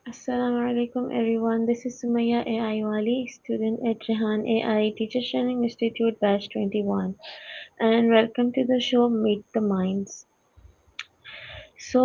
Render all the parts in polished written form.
Assalamu alaikum everyone. This is Sumaya AI Wali, student at Rehan AI Teacher Training Institute Batch 21, and welcome to the show Meet the Minds. So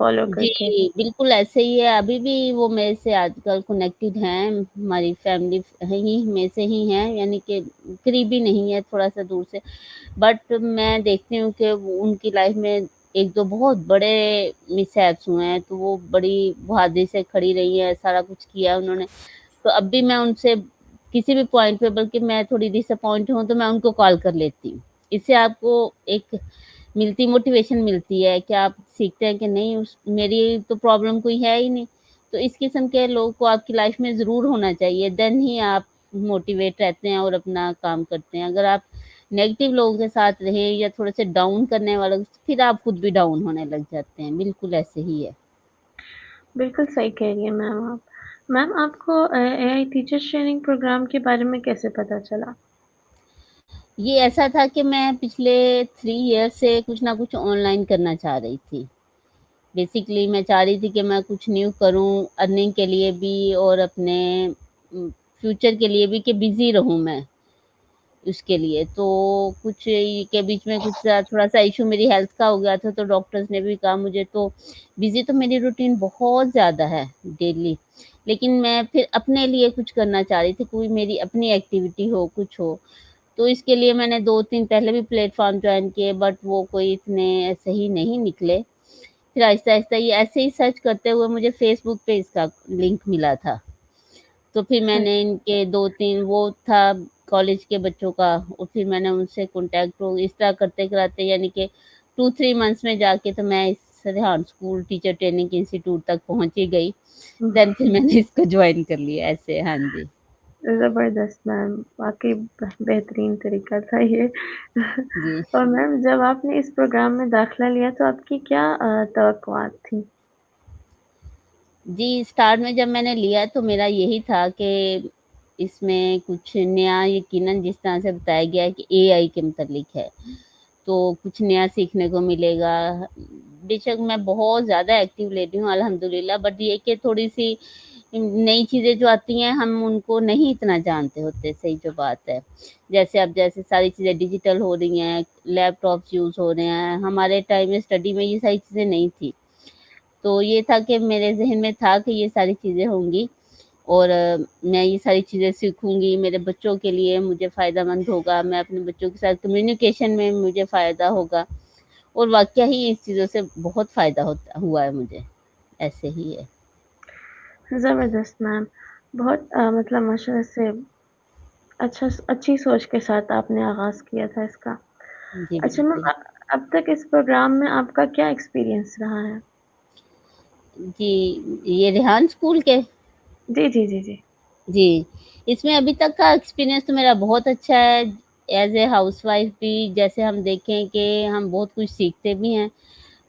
follow کر کے؟ جی، بالکل ایسے ہی ہے، ابھی بھی وہ میرے سے آج کل کنیکٹڈ ہیں، ہماری فیملی ہی میں سے ہی ہیں، یعنی کہ قریبی نہیں ہے، تھوڑا-سا دور سے، بٹ میں دیکھتی ہوں کہ وہ ان کی لائف میں 1-2 بہت بڑے مس ہیپس ہوئے ہیں، تو وہ بڑی بہادری سے کھڑی رہی ہیں، سارا کچھ کیا انہوں نے، تو اب بھی میں ان سے کسی بھی پوائنٹ پہ بلکہ میں تھوڑی ڈس اپوائنٹ ہوں تو میں ان کو کال کر لیتی ہوں۔ اس سے آپ کو ایک موٹیویشن ملتی ہے کہ آپ سیکھتے ہیں کہ نہیں میری تو پرابلم کوئی ہے ہی نہیں، تو اس قسم کے لوگ کو آپ کی لائف میں ضرور ہونا چاہیے، دین ہی آپ موٹیویٹ رہتے ہیں اور اپنا کام کرتے ہیں۔ اگر آپ نیگیٹو لوگوں کے ساتھ رہیں یا تھوڑے سے ڈاؤن کرنے والوں پھر آپ خود بھی ڈاؤن ہونے لگ جاتے ہیں، بالکل ایسے ہی ہے۔ بالکل صحیح کہہ رہی ہیں میم آپ۔ میم آپ کو اے آئی ٹیچر ٹریننگ پروگرام کے بارے میں کیسے پتہ چلا؟ یہ ایسا تھا کہ میں پچھلے 3 ایئر سے کچھ نہ کچھ آن لائن کرنا چاہ رہی تھی۔ بیسکلی میں چاہ رہی تھی کہ میں کچھ نیو کروں ارننگ کے لیے بھی اور اپنے فیوچر کے لیے بھی کہ بزی رہوں میں اس کے لیے، تو کچھ کے بیچ میں کچھ تھوڑا سا ایشو میری ہیلتھ کا ہو گیا تھا، تو ڈاکٹرز نے بھی کہا مجھے تو بزی تو میری روٹین بہت زیادہ ہے ڈیلی، لیکن میں پھر اپنے لیے کچھ کرنا چاہ رہی تھی، کوئی میری اپنی ایکٹیویٹی ہو کچھ ہو، تو اس کے لیے میں نے 2-3 پہلے بھی پلیٹ فارم جوائن کیے بٹ وہ کوئی اتنے صحیح نہیں نکلے۔ پھر آہستہ آہستہ یہ ایسے ہی سرچ کرتے ہوئے مجھے فیس بک پہ اس کا لنک ملا تھا، تو پھر میں نے ان کے 2-3 وہ تھا کالج کے بچوں کا، اور پھر میں نے ان سے کانٹیکٹ ہو اس طرح کرتے کراتے یعنی کہ 2-3 منتھس میں جا کے تو میں اس Rehan school teacher training institute تک پہنچی گئی، دین پھر میں نے اس کو جوائن کر لیا ایسے۔ ہاں جی زبردست میم، واقعی بہترین طریقہ تھا یہ۔ جی اور میم جب آپ نے اس پروگرام میں داخلہ لیا تو آپ کی کیا توقعات تھیں؟ جی، اسٹارٹ میں جب میں نے لیا تو میرا یہی تھا کہ اس میں کچھ نیا یقیناً جس طرح سے بتایا گیا ہے کہ اے آئی کے متعلق ہے، تو کچھ نیا سیکھنے کو ملے گا۔ بے شک میں بہت زیادہ ایکٹیو لیڈی ہوں الحمدللہ، بٹ یہ کہ تھوڑی سی نئی چیزیں جو آتی ہیں ہم ان کو نہیں اتنا جانتے ہوتے، صحیح جو بات ہے، جیسے اب جیسے ساری چیزیں ڈیجیٹل ہو رہی ہیں، لیپ ٹاپس یوز ہو رہے ہیں، ہمارے ٹائم میں اسٹڈی میں یہ ساری چیزیں نہیں تھی، تو یہ تھا کہ میرے ذہن میں تھا کہ یہ ساری چیزیں ہوں گی اور میں یہ ساری چیزیں سیکھوں گی، میرے بچوں کے لیے مجھے فائدہ مند ہوگا، میں اپنے بچوں کے ساتھ کمیونیکیشن میں مجھے فائدہ ہوگا، اور واقعہ ہی اس چیزوں سے بہت فائدہ ہوا ہے مجھے، ایسے ہی ہے۔ زبردست میم، بہت مطلب ماشاءاللہ سے اچھی سوچ کے ساتھ آپ نے آغاز کیا تھا اس کا۔ جی اچھا میم، بالکل۔ اب تک اس پروگرام میں آپ کا کیا ایکسپیرینس رہا ہے؟ جی، یہ ریحان اسکول کے؟ جی جی جی جی۔ جی، اس میں ابھی تک کا ایکسپیرینس تو میرا بہت اچھا ہے، ایز اے ہاؤس وائف بھی جیسے ہم دیکھیں کہ ہم بہت کچھ سیکھتے بھی ہیں،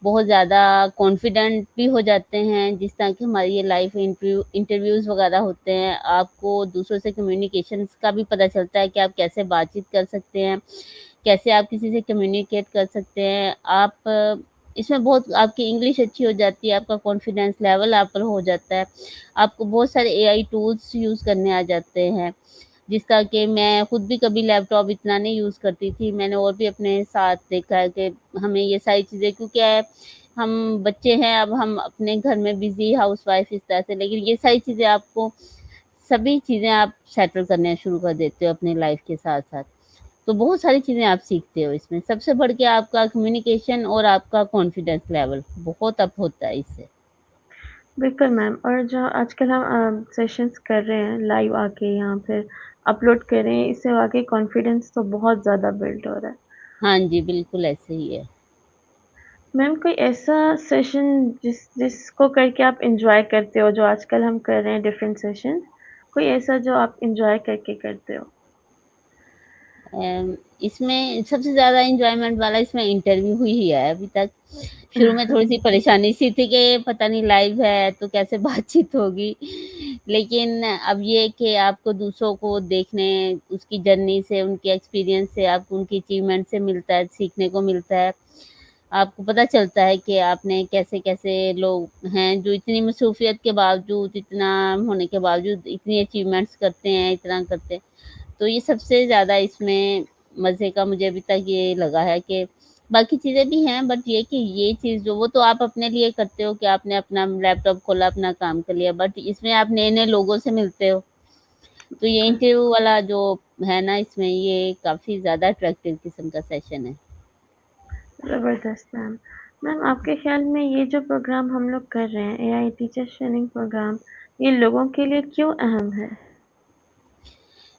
بہت زیادہ کانفیڈنٹ بھی ہو جاتے ہیں، جس طرح کہ ہماری یہ لائف انٹرویوز وغیرہ ہوتے ہیں، آپ کو دوسروں سے کمیونیکیشنس کا بھی پتہ چلتا ہے کہ آپ کیسے بات چیت کر سکتے ہیں، کیسے آپ کسی سے کمیونیکیٹ کر سکتے ہیں، آپ اس میں بہت آپ کی انگلش اچھی ہو جاتی ہے، آپ کا کانفیڈینس لیول آپ پر ہو جاتا ہے، آپ کو بہت سارے اے آئی ٹولس یوز کرنے آ جاتے ہیں، جس طرح کہ میں خود بھی کبھی لیپ ٹاپ اتنا نہیں یوز کرتی تھی، میں نے اور بھی اپنے ساتھ دیکھا ہے کہ ہمیں یہ ساری چیزیں کیونکہ ہے ہم بچے ہیں، اب ہم اپنے گھر میں بزی ہاؤس وائف اس طرح سے، لیکن یہ ساری چیزیں آپ کو سبھی چیزیں آپ سیٹل کرنے شروع کر دیتے ہو اپنے لائف کے ساتھ ساتھ، تو بہت ساری چیزیں آپ سیکھتے ہو اس میں، سب سے بڑھ کے آپ کا کمیونیکیشن اور آپ کا کانفیڈینس لیول بہت اپ ہوتا ہے اس سے۔ بالکل میم، اور جو آج کل ہم سیشنز کر رہے ہیں لائیو آ کے یہاں پھر اپلوڈ کر رہے ہیں، اس سے واقعی کانفیڈینس تو بہت زیادہ بلڈ ہو رہا ہے۔ ہاں جی بالکل ایسے ہی ہے۔ میم کوئی ایسا سیشن جس کو کر کے آپ انجوائے کرتے ہو، جو آج کل ہم کر رہے ہیں ڈفرینٹ سیشن، کوئی ایسا جو آپ انجوائے کر کے کرتے ہو؟ اس میں سب سے زیادہ انجوائمنٹ والا اس میں انٹرویو ہی ہے ابھی تک، شروع میں تھوڑی سی پریشانی سی تھی کہ پتہ نہیں لائیو ہے تو کیسے بات چیت ہوگی، لیکن اب یہ کہ آپ کو دوسروں کو دیکھنے اس کی جرنی سے ان کے ایکسپیرینس سے آپ کو ان کی اچیومنٹ سے ملتا ہے، سیکھنے کو ملتا ہے، آپ کو پتہ چلتا ہے کہ آپ نے کیسے کیسے لوگ ہیں جو اتنی مصروفیت کے باوجود اتنا ہونے کے باوجود اتنی اچیومنٹس کرتے ہیں، اتنا کرتے ہیں، تو یہ سب سے زیادہ اس میں مزے کا مجھے ابھی تک یہ لگا ہے کہ باقی چیزیں بھی ہیں، بٹ یہ کہ یہ چیز جو وہ تو آپ اپنے لیے کرتے ہو کہ آپ نے اپنا لیپ ٹاپ کھولا، اپنا کام کر لیا، بٹ اس میں آپ نئے نئے لوگوں سے ملتے ہو. تو یہ انٹرویو والا جو ہے نا، اس میں یہ کافی زیادہ اٹریکٹیو قسم کا سیشن ہے. زبردست میم. میم آپ کے خیال میں یہ جو پروگرام ہم لوگ کر رہے ہیں اے آئی ٹیچر ٹریننگ پروگرام، یہ لوگوں کے لیے کیوں اہم ہے؟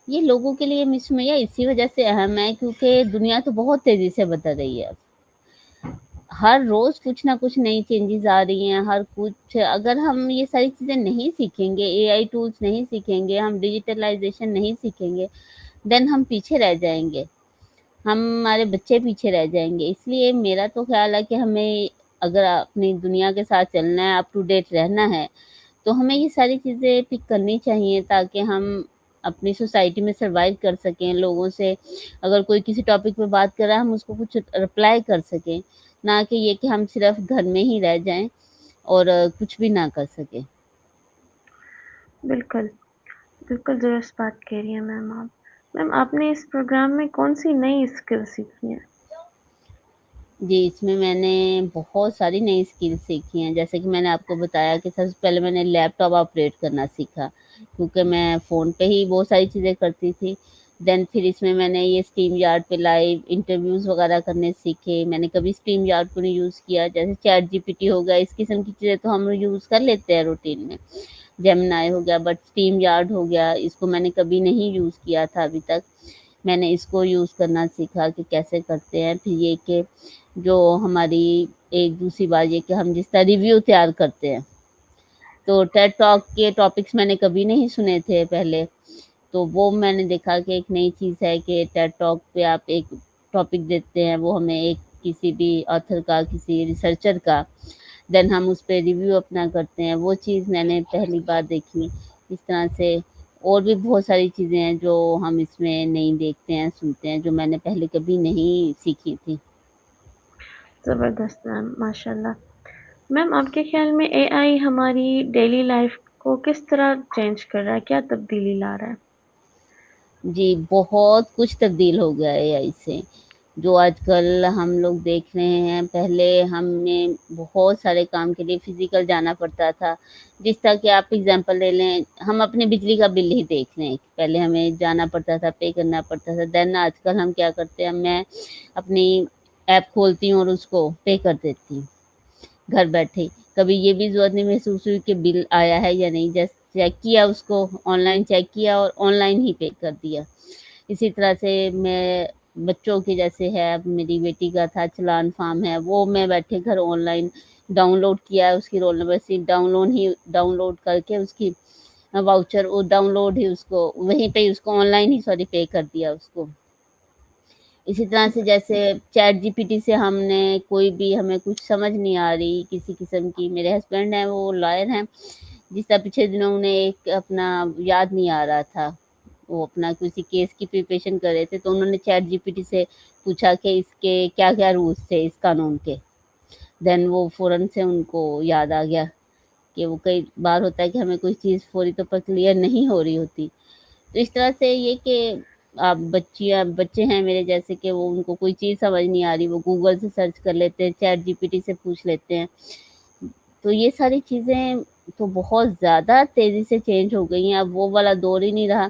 یہ لوگوں کے لیے مس سمیہ اسی وجہ سے اہم ہے کیونکہ دنیا تو بہت تیزی سے بدل رہی ہے. ہر روز کچھ نہ کچھ نئی چینجز آ رہی ہیں، ہر کچھ. اگر ہم یہ ساری چیزیں نہیں سیکھیں گے، اے آئی ٹولس نہیں سیکھیں گے، ہم ڈیجیٹلائزیشن نہیں سیکھیں گے، دین ہم پیچھے رہ جائیں گے، ہمارے بچے پیچھے رہ جائیں گے. اس لیے میرا تو خیال ہے کہ ہمیں اگر اپنی دنیا کے ساتھ چلنا ہے، اپ ٹو ڈیٹ رہنا ہے، تو ہمیں یہ ساری چیزیں پک کرنی چاہیے تاکہ ہم اپنی سوسائٹی میں سروائیو کر سکیں. لوگوں سے اگر کوئی کسی ٹاپک پہ بات کر رہا ہے، ہم اس کو کچھ رپلائی کر سکیں، نہ کہ یہ کہ ہم صرف گھر میں ہی رہ جائیں اور کچھ بھی نہ کر سکیں. بالکل بالکل درست بات کہہ رہی ہیں میم آپ. میم آپ نے اس پروگرام میں کون سی نئی اسکل سیکھی ہیں؟ جی، اس میں میں نے بہت ساری نئی اسکل سیکھی ہیں. جیسے کہ میں نے آپ کو بتایا کہ سب سے پہلے میں نے لیپ ٹاپ آپریٹ کرنا سیکھا، کیونکہ میں فون پہ ہی بہت ساری چیزیں کرتی تھی. دین پھر اس میں نے یہ اسٹریم یارڈ پہ لائیو انٹرویوز وغیرہ کرنے سیکھے. میں نے کبھی اسٹریم یارڈ کو نہیں یوز کیا، جیسے چیٹ جی پی ٹی ہو گیا، اس قسم کی چیزیں تو ہم یوز کر لیتے ہیں روٹین میں. جیمنائی ہو گیا، بٹ اسٹریم یارڈ ہو گیا، اس کو میں نے کبھی نہیں یوز کیا تھا ابھی تک. میں نے اس کو یوز کرنا سیکھا کہ کیسے کرتے ہیں. پھر یہ کہ جو ہماری ایک دوسری بات یہ کہ ہم جس طرح ریویو تیار کرتے ہیں، تو ٹیڈ ٹاک کے ٹاپکس میں نے کبھی نہیں سنے تھے پہلے. تو وہ میں نے دیکھا کہ ایک نئی چیز ہے کہ ٹیڈ ٹاک پہ آپ ایک ٹاپک دیتے ہیں، وہ ہمیں ایک کسی بھی آتھر کا، کسی ریسرچر کا، دین ہم اس پہ ریویو اپنا کرتے ہیں. وہ چیز میں نے پہلی بار دیکھی. اس طرح سے اور بھی بہت ساری چیزیں ہیں جو ہم اس میں نہیں دیکھتے ہیں، سنتے ہیں، جو میں نے پہلے کبھی نہیں سیکھی تھی. زبردست میم، ماشاء اللہ. میم آپ کے خیال میں اے آئی ہماری ڈیلی لائف کو کس طرح چینج کر رہا ہے، کیا تبدیلی لا رہا ہے؟ جی، بہت کچھ تبدیل ہو گیا ہے اے آئی سے. جو آج کل ہم لوگ دیکھ رہے ہیں، پہلے ہمیں بہت سارے کام کے لیے فزیکل جانا پڑتا تھا. جس طرح کہ آپ اگزامپل لے لیں، ہم اپنے بجلی کا بل ہی دیکھ لیں، پہلے ہمیں جانا پڑتا تھا، پے کرنا پڑتا تھا. دین آج کل ہم کیا کرتے ہیں، میں اپنی ایپ کھولتی ہوں اور اس کو پے کر دیتی ہوں گھر بیٹھے. کبھی یہ بھی ضرورت نہیں محسوس ہوئی کہ بل آیا ہے یا نہیں، جسٹ چیک کیا، اس کو آن لائن چیک کیا اور آن لائن ہی پے کر دیا. اسی طرح سے میں بچوں کی جیسے ہے، اب میری بیٹی کا تھا چلان فارم ہے، وہ میں بیٹھے گھر آن لائن ڈاؤن لوڈ کیا ہے، اس کی رول نمبر سی ڈاؤن لوڈ کر کے اس کی واؤچر وہ ڈاؤن لوڈ ہی اس کو وہیں پہ اس کو آن لائن ہی پے کر دیا اس کو. اسی طرح سے جیسے چیٹ جی پی ٹی سے ہم نے کوئی بھی ہمیں کچھ سمجھ نہیں آ رہی کسی قسم کی. میرے ہسبینڈ ہیں، وہ لائر ہیں، جس طرح پچھلے دنوں نے ایک اپنا یاد نہیں آ رہا تھا، وہ اپنا کسی کیس کی پریپریشن کر رہے تھے، تو انہوں نے چیٹ جی پی ٹی سے پوچھا کہ اس کے کیا کیا رولس تھے اس قانون کے. دین وہ فوراً سے ان کو یاد آ گیا کہ وہ کئی بار ہوتا ہے کہ ہمیں کوئی چیز فوری طور پر کلیئر نہیں ہو رہی ہوتی. تو اس طرح سے یہ کہ آپ بچے ہیں میرے جیسے کہ وہ ان کو کوئی چیز سمجھ نہیں آ رہی، وہ گوگل سے سرچ کر لیتے ہیں، چیٹ جی پی ٹی سے پوچھ لیتے ہیں. تو یہ ساری چیزیں تو بہت زیادہ تیزی سے چینج ہو گئی ہیں. اب وہ والا دور ہی نہیں رہا.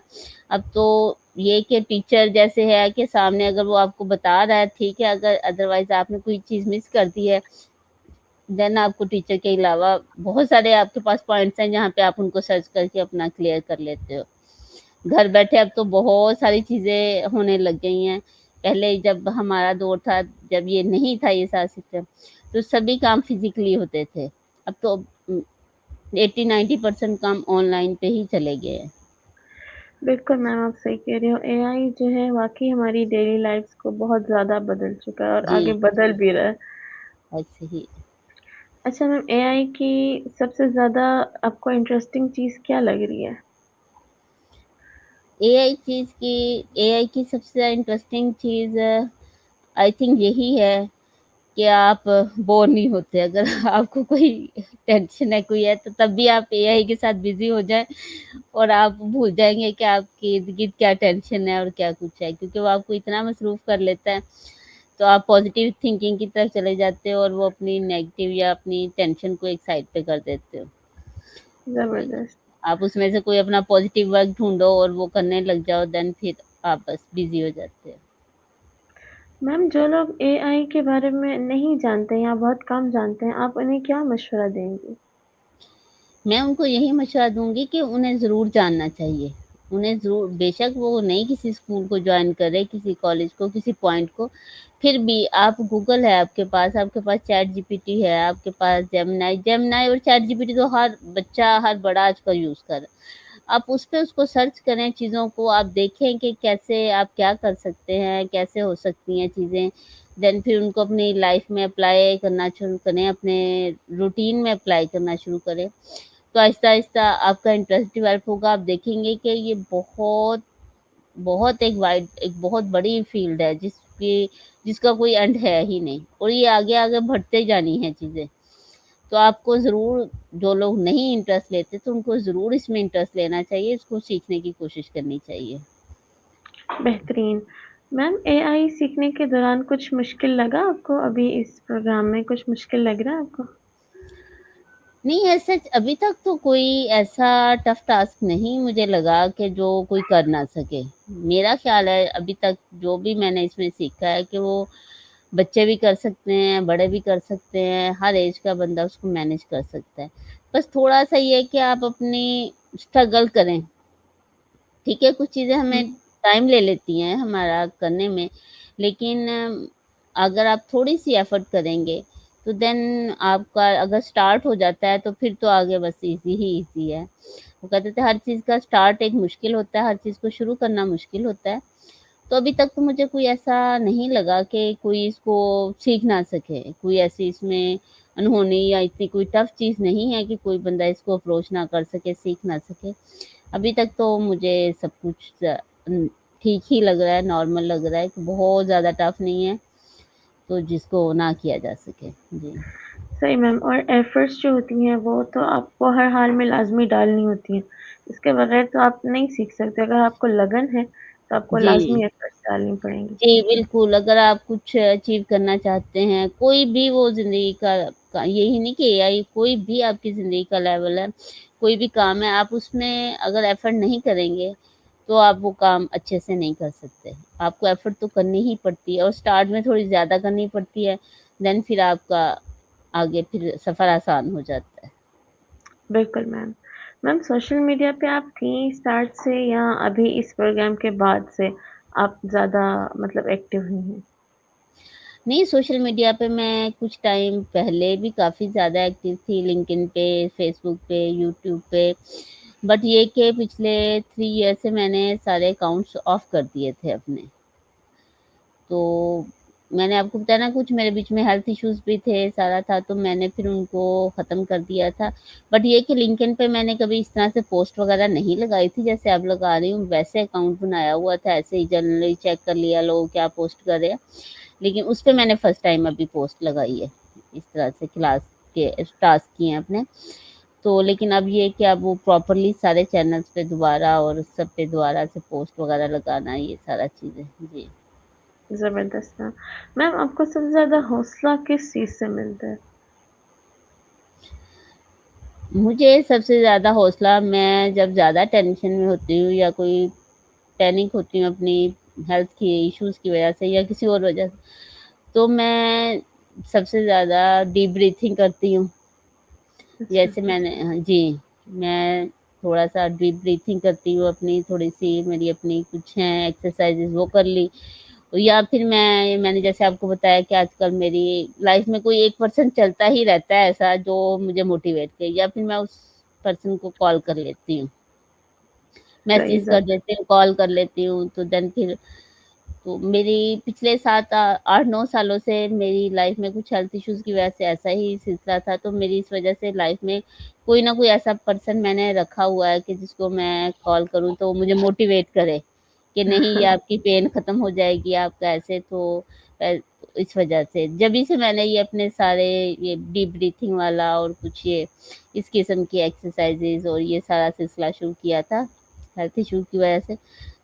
اب تو یہ کہ ٹیچر جیسے ہے کہ سامنے اگر وہ آپ کو بتا رہا ہے ٹھیک ہے، اگر ادروائز آپ نے کوئی چیز مس کر دی ہے، دین آپ کو ٹیچر کے علاوہ بہت سارے آپ کے پاس پوائنٹس ہیں جہاں پہ آپ ان کو سرچ کر کے اپنا کلیئر کر لیتے ہو گھر بیٹھے. اب تو بہت ساری چیزیں ہونے لگ گئی ہیں. پہلے جب ہمارا دور تھا، جب یہ نہیں تھا یہ سارا سسٹم، تو سبھی کام فزیکلی ہوتے تھے. اب تو 80-90% کام آن لائن پہ ہی چلے گئے ہیں. بالکل میم آپ صحیح کہہ رہے ہو. اے آئی جو ہے واقعی ہماری ڈیلی لائف کو بہت زیادہ بدل چکا ہے اور جی، آگے بدل بھی رہا ہے. ایسے ہی. اچھا میم، اے آئی کی سب سے زیادہ آپ کو انٹرسٹنگ چیز کیا لگ رہی ہے؟ اے آئی کی سب سے زیادہ انٹرسٹنگ چیز آئی تھنک یہی ہے کہ آپ بور نہیں ہوتے. اگر آپ کو کوئی ٹینشن ہے کوئی ہے، تو تب بھی آپ اے آئی کے ساتھ بزی ہو جائیں اور آپ بھول جائیں گے کہ آپ کے ارد گرد کیا ٹینشن ہے اور کیا کچھ ہے، کیونکہ وہ آپ کو اتنا مصروف کر لیتا ہے. تو آپ پازیٹیو تھنکنگ کی طرف چلے جاتے ہو اور وہ اپنی نیگیٹو یا اپنی ٹینشن کو ایک سائڈ پہ کر دیتے ہو. جی. زبردست. آپ اس میں سے کوئی اپنا پازیٹیو ورک ڈھونڈو اور وہ کرنے لگ جاؤ، دین پھر آپ بس بزی ہو جاتے ہو. میم جو لوگ اے آئی کے بارے میں نہیں جانتے یا بہت کم جانتے ہیں، آپ انہیں کیا مشورہ دیں گی؟ میں ان کو یہی مشورہ دوں گی کہ انہیں ضرور جاننا چاہیے. انہیں ضرور، بے شک وہ نہیں کسی اسکول کو جوائن کرے، کسی کالج کو، کسی پوائنٹ کو، پھر بھی آپ گوگل ہے آپ کے پاس چیٹ جی پی ٹی ہے، آپ کے پاس جیمنائی اور چیٹ جی پی ٹی تو ہر بچہ، ہر بڑا آج کل یوز کر رہا ہے. آپ اس پہ اس کو سرچ کریں چیزوں کو، آپ دیکھیں کہ کیسے آپ کیا کر سکتے ہیں، کیسے ہو سکتی ہیں چیزیں، دین پھر ان کو اپنی لائف میں اپلائی کرنا شروع کریں، اپنے روٹین میں اپلائی کرنا شروع کریں. تو آہستہ آہستہ آپ کا انٹرسٹ ڈیولپ ہوگا. آپ دیکھیں گے کہ یہ بہت بہت ایک بہت بڑی فیلڈ ہے جس کا کوئی اینڈ ہے ہی نہیں، اور یہ آگے آگے بڑھتے جانی ہے چیزیں. تو آپ کو ضرور، جو لوگ نہیں انٹرسٹ لیتے تو ان کو ضرور اس میں انٹرسٹ لینا چاہیے، اس کو سیکھنے کی کوشش کرنی چاہیے. بہترین. میم اے آئی سیکھنے کے دوران کچھ مشکل لگا آپ کو؟ ابھی اس پروگرام میں کچھ مشکل لگ رہا ہے آپ کو؟ نہیں، ایسا ابھی تک تو کوئی ایسا ٹف ٹاسک نہیں مجھے لگا کہ جو کوئی کر نہ سکے. میرا خیال ہے ابھی تک جو بھی میں نے اس میں سیکھا ہے کہ وہ بچے بھی کر سکتے ہیں، بڑے بھی کر سکتے ہیں، ہر ایج کا بندہ اس کو مینیج کر سکتا ہے. بس تھوڑا سا یہ ہے کہ آپ اپنی اسٹرگل کریں. ٹھیک ہے، کچھ چیزیں ہمیں ٹائم لے لیتی ہیں ہمارا کرنے میں، لیکن اگر آپ تھوڑی سی ایفرٹ کریں گے تو دین آپ کا اگر اسٹارٹ ہو جاتا ہے تو پھر تو آگے بس ایزی ہی ایزی ہے. وہ کہتے تھے ہر چیز کا اسٹارٹ ایک مشکل ہوتا ہے، ہر چیز کو شروع کرنا مشکل ہوتا ہے. تو ابھی تک تو مجھے کوئی ایسا نہیں لگا کہ کوئی اس کو سیکھ نہ سکے، کوئی ایسی اس میں انہونی یا اتنی کوئی ٹف چیز نہیں ہے کہ کوئی بندہ اس کو اپروچ نہ کر سکے، سیکھ نہ سکے. ابھی تک تو مجھے سب کچھ ٹھیک ہی لگ رہا ہے، نارمل لگ رہا ہے، کہ بہت زیادہ ٹف نہیں ہے تو جس کو نہ کیا جا سکے. جی. صحیح میم. اور ایفرٹس جو ہوتی ہیں وہ تو آپ کو ہر حال میں لازمی ڈالنی ہوتی ہیں، اس کے بغیر تو آپ نہیں سیکھ سکتے. اگر آپ کو لگن ہے تو آپ کو جی لازمی ایفرٹس ڈالنی پڑیں گی. جی بالکل. اگر آپ کچھ اچیو کرنا چاہتے ہیں، کوئی بھی وہ زندگی کا یہی نہیں کہ AI، کوئی بھی آپ کی زندگی کا لیول ہے، کوئی بھی کام ہے، آپ اس میں اگر ایفرٹ نہیں کریں گے تو آپ وہ کام اچھے سے نہیں کر سکتے. آپ کو ایفرٹ تو کرنی ہی پڑتی ہے، اور اسٹارٹ میں تھوڑی زیادہ کرنی پڑتی ہے، دین پھر آپ کا آگے پھر سفر آسان ہو جاتا ہے. بالکل میم. میم سوشل میڈیا پہ آپ تھیں اسٹارٹ سے یا ابھی اس پروگرام کے بعد سے آپ زیادہ مطلب ایکٹیو ہوئی ہیں؟ نہیں، سوشل میڈیا پہ میں کچھ ٹائم پہلے بھی کافی زیادہ ایکٹیو تھی، لنکڈ پہ، فیس بک پہ، یوٹیوب پہ. بٹ یہ کہ پچھلے 3 ایئر سے میں نے سارے اکاؤنٹس آف کر دیے تھے اپنے. تو میں نے آپ کو بتایا نا، کچھ میرے بیچ میں ہیلتھ ایشوز بھی تھے، سارا تھا، تو میں نے پھر ان کو ختم کر دیا تھا. بٹ یہ کہ لنکڈ پہ میں نے کبھی اس طرح سے پوسٹ وغیرہ نہیں لگائی تھی جیسے اب لگا رہی ہوں. ویسے اکاؤنٹ بنایا ہوا تھا، ایسے ہی جنرلی چیک کر لیا لوگ کیا پوسٹ کر رہے ہیں. لیکن اس پہ میں نے فرسٹ ٹائم ابھی پوسٹ لگائی ہے اس طرح سے، کلاس کے ٹاسک کیے ہیں اپنے. تو لیکن اب یہ کہ اب وہ پراپرلی سارے چینلز پہ دوبارہ اور سب پہ دوبارہ سے پوسٹ وغیرہ لگانا، یہ سارا چیزیں. جی. زبردست میم. میم آپ کو سب سے زیادہ حوصلہ کس چیز سے ملتا ہے؟ مجھے سب سے زیادہ حوصلہ، میں جب زیادہ ٹینشن میں ہوتی ہوں یا کوئی پینک ہوتی ہوں اپنی ہیلتھ کی ایشوز کی وجہ سے یا کسی اور وجہ سے، تو میں سب سے زیادہ ڈیپ بریتھنگ کرتی ہوں. اچھا. جیسے میں نے، جی، میں تھوڑا سا ڈیپ بریتھنگ کرتی ہوں، اپنی تھوڑی سی میری اپنی کچھ ہیں ایکسرسائزز وہ کر لی. یا پھر میں نے جیسے آپ کو بتایا کہ آج کل میری لائف میں کوئی ایک پرسن چلتا ہی رہتا ہے ایسا جو مجھے موٹیویٹ کرے، یا پھر میں اس پرسن کو کال کر لیتی ہوں، صحیح. میسج کر دیتی ہوں، کال کر لیتی ہوں. تو دین پھر تو میری پچھلے 7 8 9 سالوں سے میری لائف میں کچھ ہیلتھ ایشوز کی وجہ سے ایسا ہی سلسلہ تھا. تو میری اس وجہ سے لائف میں کوئی نہ کوئی ایسا پرسن میں نے رکھا ہوا ہے کہ جس کو میں کال کروں تو وہ مجھے موٹیویٹ کرے کہ نہیں، یہ آپ کی پین ختم ہو جائے گی آپ کا ایسے. تو اس وجہ سے جبھی سے میں نے یہ اپنے سارے یہ ڈیپ بریتھنگ والا اور کچھ یہ اس قسم کی ایکسرسائزز اور یہ سارا سلسلہ شروع کیا تھا ہیلتھ ایشو کی وجہ سے.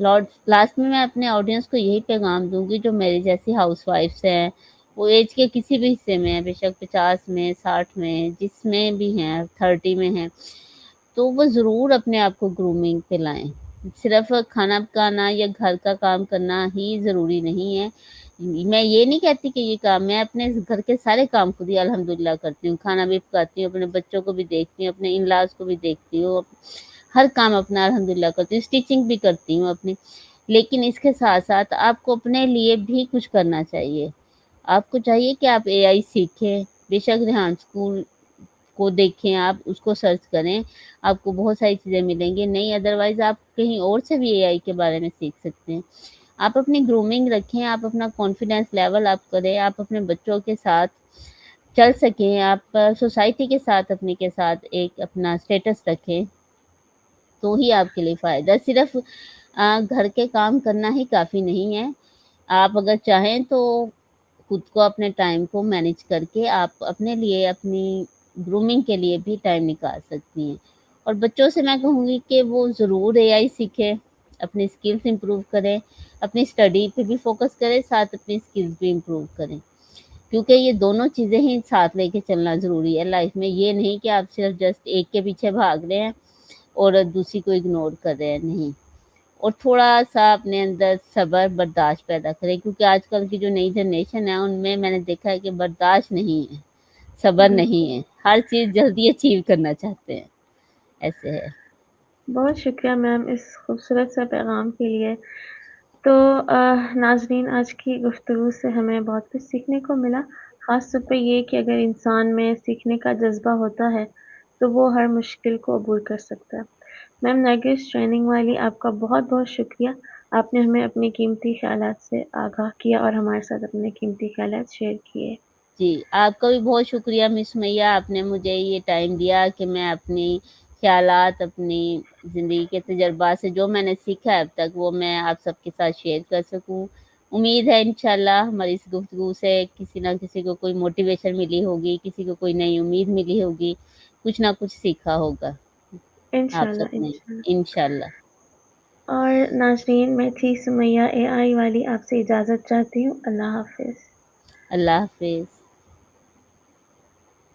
لاسٹ میں اپنے آڈینس کو یہی پیغام دوں گی جو میری جیسی ہاؤس وائفس ہیں، وہ ایج کے کسی بھی حصے میں ہیں، بے شک 50 میں، 60 میں، جس میں بھی ہیں، 30 میں ہیں، تو وہ ضرور اپنے آپ کو گرومنگ پہ لائیں۔ صرف کھانا پکانا یا گھر کا کام کرنا ہی ضروری نہیں ہے۔ میں یہ نہیں کہتی کہ یہ کام، میں اپنے گھر کے سارے کام خود ہی الحمدللہ کرتی ہوں، کھانا بھی پکاتی ہوں، اپنے بچوں کو بھی دیکھتی ہوں، اپنے ان لاز کو بھی دیکھتی ہوں، ہر کام اپنا الحمدللہ کرتی ہوں، اسٹیچنگ بھی کرتی ہوں اپنی۔ لیکن اس کے ساتھ ساتھ آپ کو اپنے لیے بھی کچھ کرنا چاہیے۔ آپ کو چاہیے کہ آپ اے آئی سیکھیں، بے شک ریحان اسکول کو دیکھیں، آپ اس کو سرچ کریں، آپ کو بہت ساری چیزیں ملیں گی نہیں، ادروائز آپ کہیں اور سے بھی اے آئی کے بارے میں سیکھ سکتے ہیں۔ آپ اپنی گرومنگ رکھیں، آپ اپنا کانفیڈینس لیول اپ کریں، آپ اپنے بچوں کے ساتھ چل سکیں، آپ سوسائٹی کے ساتھ اپنے کے ساتھ ایک اپنا اسٹیٹس رکھیں، تو ہی آپ کے لیے فائدہ۔ صرف گھر کے کام کرنا ہی کافی نہیں ہے، آپ اگر چاہیں تو خود کو اپنے ٹائم کو مینیج کر کے آپ اپنے لیے اپنی گرومنگ کے لیے بھی ٹائم نکال سکتی ہیں۔ اور بچوں سے میں کہوں گی کہ وہ ضرور اے آئی سیکھیں، اپنی اسکلس امپروو کریں، اپنی اسٹڈی پہ بھی فوکس کریں، ساتھ اپنی اسکلس بھی امپروو کریں، کیونکہ یہ دونوں چیزیں ہی ساتھ لے کے چلنا ضروری ہے لائف میں۔ یہ نہیں کہ آپ صرف جسٹ ایک کے پیچھے بھاگ رہے ہیں اور دوسری کو اگنور کر رہے ہیں، نہیں۔ اور تھوڑا سا اپنے اندر صبر برداشت پیدا کریں، کیونکہ آج کل کی جو نئی جنریشن ہے ان میں نے دیکھا ہے کہ برداشت نہیں ہے، صبر نہیں بالکل، ہے، ہر چیز جلدی اچیو کرنا چاہتے ہیں، ایسے ہے۔ بہت شکریہ میم اس خوبصورت سے پیغام کے لیے۔ تو ناظرین، آج کی گفتگو سے ہمیں بہت کچھ سیکھنے کو ملا، خاص طور پہ یہ کہ اگر انسان میں سیکھنے کا جذبہ ہوتا ہے تو وہ ہر مشکل کو عبور کر سکتا ہے۔ میم نرگس ٹریننگ والی، آپ کا بہت بہت شکریہ، آپ نے ہمیں اپنے قیمتی خیالات سے آگاہ کیا اور ہمارے ساتھ اپنے قیمتی خیالات شیئر کیے۔ جی، آپ کا بھی بہت شکریہ مس سمیہ، آپ نے مجھے یہ ٹائم دیا کہ میں اپنی خیالات، اپنی زندگی کے تجربات سے جو میں نے سیکھا ہے اب تک، وہ میں آپ سب کے ساتھ شیئر کر سکوں۔ امید ہے انشاءاللہ ہماری اس گفتگو سے کسی نہ کسی کو کوئی موٹیویشن ملی ہوگی، کسی کو کوئی نئی امید ملی ہوگی، کچھ نہ کچھ سیکھا ہوگا آپ انشاءاللہ سب نے، انشاءاللہ۔ انشاءاللہ۔ اور ناظرین، میں تھی سمیہ اے آئی والی، آپ سے اجازت چاہتی ہوں۔ اللہ حافظ۔ اللہ حافظ۔